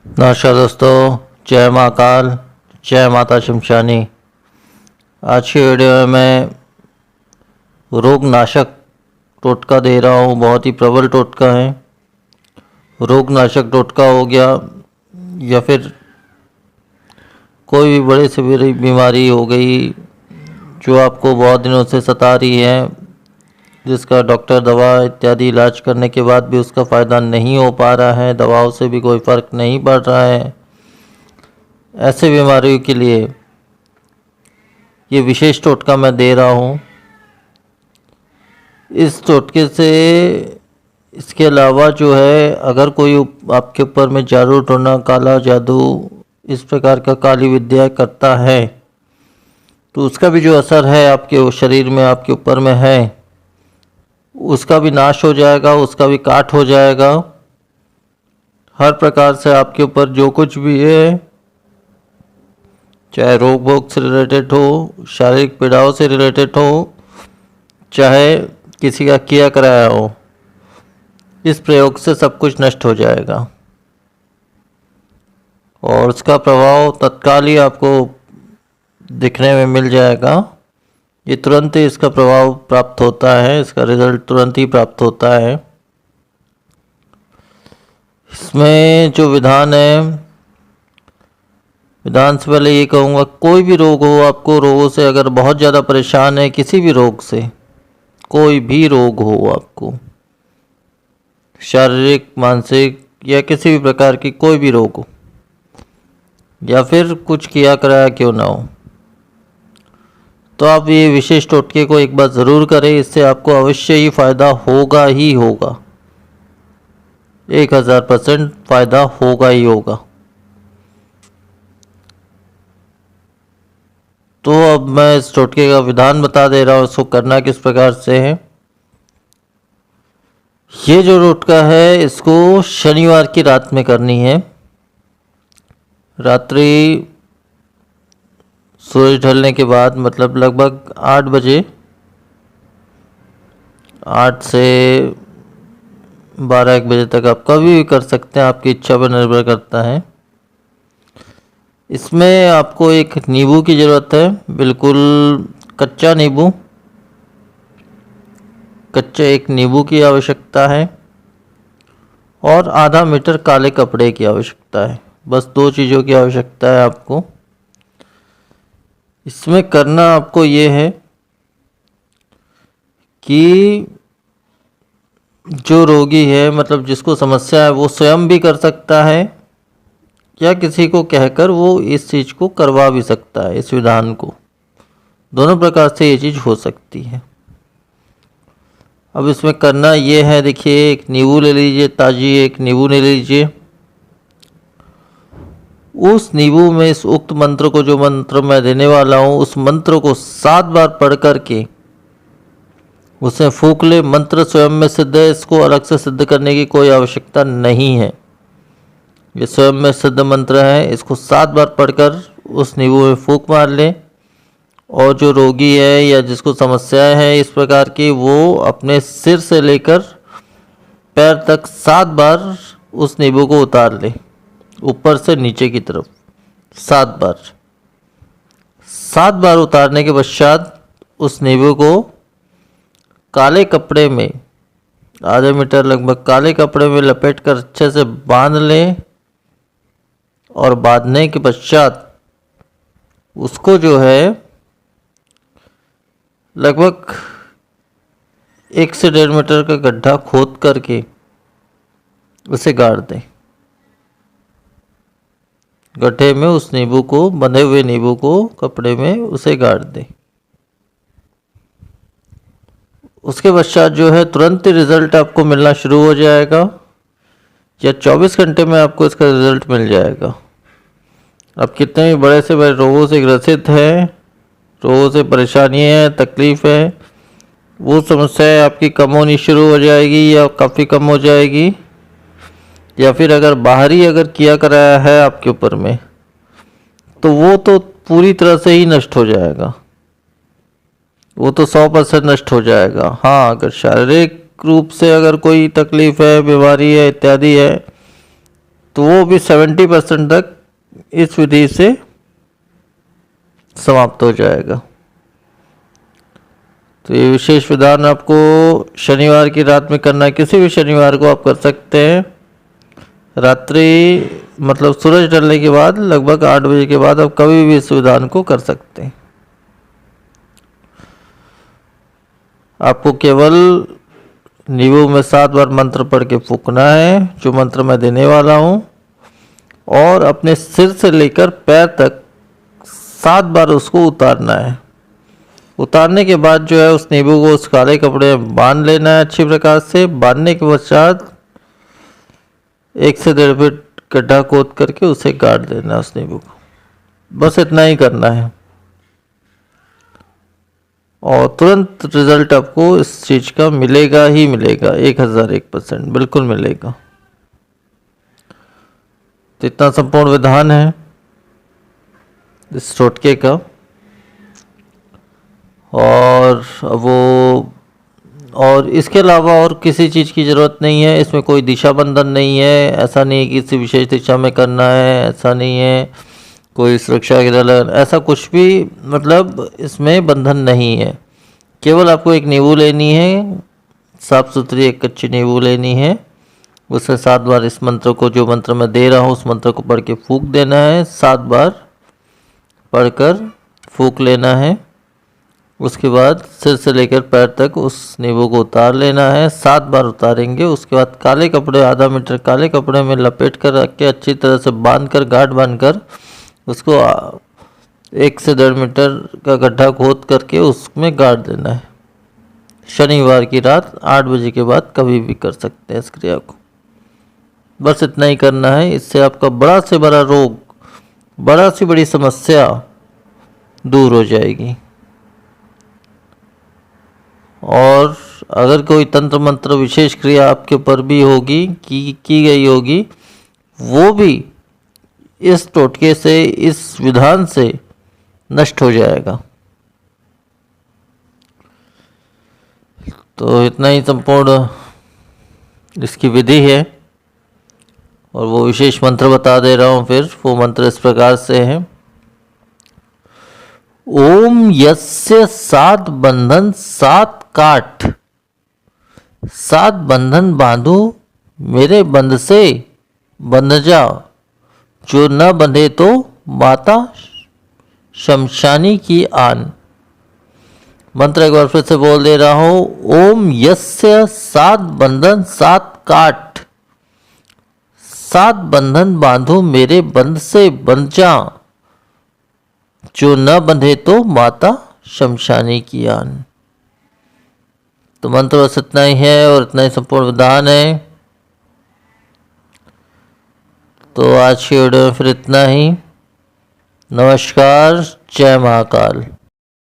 नमस्कार दोस्तों, जय महाकाल, जय माता शमशानी। आज की वीडियो में मैं रोगनाशक टोटका दे रहा हूँ। बहुत ही प्रबल टोटका है। रोगनाशक टोटका हो गया या फिर कोई भी बड़ी से बड़ी बीमारी हो गई जो आपको बहुत दिनों से सता रही है, जिसका डॉक्टर दवा इत्यादि इलाज करने के बाद भी उसका फ़ायदा नहीं हो पा रहा है, दवाओं से भी कोई फ़र्क नहीं पड़ रहा है, ऐसे बीमारियों के लिए ये विशेष टोटका मैं दे रहा हूँ। इस टोटके से इसके अलावा जो है, अगर कोई आपके ऊपर में जादू टोना, काला जादू, इस प्रकार का काली विद्या करता है तो उसका भी जो असर है आपके शरीर में, आपके ऊपर में है, उसका भी नाश हो जाएगा, उसका भी काट हो जाएगा। हर प्रकार से आपके ऊपर जो कुछ भी है, चाहे रोग भोग से रिलेटेड हो, शारीरिक पीड़ाओं से रिलेटेड हो, चाहे किसी का किया कराया हो, इस प्रयोग से सब कुछ नष्ट हो जाएगा और उसका प्रभाव तत्काल ही आपको दिखने में मिल जाएगा। ये तुरंत ही इसका प्रभाव प्राप्त होता है, इसका रिजल्ट तुरंत ही प्राप्त होता है। इसमें जो विधान है, विधान से पहले ये कहूँगा, कोई भी रोग हो, आपको रोगों से अगर बहुत ज़्यादा परेशान है, किसी भी रोग से, कोई भी रोग हो आपको, शारीरिक, मानसिक या किसी भी प्रकार की कोई भी रोग हो, या फिर कुछ किया कराया क्यों ना हो, तो आप ये विशेष टोटके को एक बार ज़रूर करें। इससे आपको अवश्य ही फ़ायदा होगा ही होगा। 1000% फ़ायदा होगा ही होगा। तो अब मैं इस टोटके का विधान बता दे रहा हूँ, इसको करना किस प्रकार से है। ये जो टोटका है, इसको शनिवार की रात में करनी है। रात्रि सूरज ढलने के बाद, मतलब लगभग 8 बजे, 8 से 12-1 बजे तक आप कभी भी कर सकते हैं, आपकी इच्छा पर निर्भर करता है। इसमें आपको एक नींबू की ज़रूरत है, बिल्कुल कच्चा नींबू, कच्चे एक नींबू की आवश्यकता है और आधा मीटर काले कपड़े की आवश्यकता है। बस 2 चीज़ों की आवश्यकता है आपको। इसमें करना आपको ये है कि जो रोगी है, मतलब जिसको समस्या है, वो स्वयं भी कर सकता है या किसी को कहकर वो इस चीज़ को करवा भी सकता है। इस विधान को दोनों प्रकार से ये चीज़ हो सकती है। अब इसमें करना ये है, देखिए, एक नींबू ले लीजिए, ताज़ी एक नींबू ले लीजिए। उस नींबू में इस उक्त मंत्र को, जो मंत्र मैं देने वाला हूँ, उस मंत्र को 7 बार पढ़ करके उसे फूंक ले। मंत्र स्वयं में सिद्ध है, इसको अलग से सिद्ध करने की कोई आवश्यकता नहीं है। ये स्वयं में सिद्ध मंत्र है। इसको 7 बार पढ़कर उस नींबू में फूंक मार ले और जो रोगी है या जिसको समस्याएं है इस प्रकार की, वो अपने सिर से लेकर पैर तक 7 बार उस नींबू को उतार ले, ऊपर से नीचे की तरफ 7 बार। 7 बार उतारने के पश्चात उस नींबू को काले कपड़े में, आधे मीटर लगभग काले कपड़े में लपेट कर अच्छे से बांध लें और बांधने के पश्चात उसको जो है लगभग 1 से 1.5 मीटर का गड्ढा खोद करके उसे गाड़ दें। गड्ढे में उस नींबू को, बंधे हुए नींबू को कपड़े में उसे गाड़ दें। उसके पश्चात जो है तुरंत ही रिज़ल्ट आपको मिलना शुरू हो जाएगा, या 24 घंटे में आपको इसका रिज़ल्ट मिल जाएगा। आप कितने भी बड़े से बड़े रोगों से ग्रसित हैं, रोगों से परेशानी है, तकलीफ़ है, वो समस्याएं आपकी कम होनी शुरू हो जाएगी या काफ़ी कम हो जाएगी। या फिर अगर बाहरी अगर किया कराया है आपके ऊपर में, तो वो तो पूरी तरह से ही नष्ट हो जाएगा, वो तो 100% नष्ट हो जाएगा। हाँ, अगर शारीरिक रूप से अगर कोई तकलीफ़ है, बीमारी है इत्यादि है, तो वो भी 70% तक इस विधि से समाप्त हो जाएगा। तो ये विशेष विधान आपको शनिवार की रात में करना है। किसी भी शनिवार को आप कर सकते हैं। रात्रि मतलब सूरज ढलने के बाद लगभग 8 बजे के बाद आप कभी भी इस विधान को कर सकते हैं। आपको केवल नींबू में 7 बार मंत्र पढ़ के फूकना है, जो मंत्र मैं देने वाला हूँ, और अपने सिर से लेकर पैर तक 7 बार उसको उतारना है। उतारने के बाद जो है उस नींबू को उस काले कपड़े में बांध लेना है अच्छी प्रकार से। बांधने के पश्चात 1 से 1.5 फीट गड्ढा खोद करके उसे गाड़ देना है उस नींबू को। बस इतना ही करना है और तुरंत रिजल्ट आपको इस चीज का मिलेगा ही मिलेगा, 1001% बिल्कुल मिलेगा। तो इतना संपूर्ण विधान है इस टोटके का। और इसके अलावा और किसी चीज़ की ज़रूरत नहीं है। इसमें कोई दिशा बंधन नहीं है। ऐसा नहीं है कि किसी विशेष दिशा में करना है, ऐसा नहीं है कोई सुरक्षा के लिए, ऐसा कुछ भी मतलब इसमें बंधन नहीं है। केवल आपको एक नींबू लेनी है, साफ़ सुथरी एक कच्ची नींबू लेनी है। उससे 7 बार इस मंत्र को, जो मंत्र मैं दे रहा हूँ उस मंत्र को पढ़ के फूंक देना है। 7 बार पढ़कर फूंक लेना है। उसके बाद सिर से लेकर पैर तक उस नींबू को उतार लेना है। 7 बार उतारेंगे। उसके बाद काले कपड़े, आधा मीटर काले कपड़े में लपेट कर रख के अच्छी तरह से बांध कर, गांठ बांध कर उसको 1 से 1.5 मीटर का गड्ढा खोद करके उसमें गाड़ देना है। शनिवार की रात 8 बजे के बाद कभी भी कर सकते हैं इस क्रिया को। बस इतना ही करना है। इससे आपका बड़ा से बड़ा रोग, बड़ा से बड़ी समस्या दूर हो जाएगी। और अगर कोई तंत्र मंत्र विशेष क्रिया आपके ऊपर भी होगी, की गई होगी, वो भी इस टोटके से, इस विधान से नष्ट हो जाएगा। तो इतना ही संपूर्ण इसकी विधि है। और वो विशेष मंत्र बता दे रहा हूँ। फिर वो मंत्र इस प्रकार से है। ओम यस्य 7 बंधन 7 काट, 7 बंधन बांधो मेरे बंध से बंध जा, जो न बंधे तो माता शमशानी की आन। मंत्र एक बार फिर से बोल दे रहा हूं। ओम यस्य 7 बंधन 7 काट, 7 बंधन बांधो मेरे बंध से बंध जा, जो न बंधे तो माता शमशानी की आन। तो मंत्र बस इतना ही है और इतना ही संपूर्ण विधान है। तो आज की वीडियो में फिर इतना ही। नमस्कार, जय महाकाल।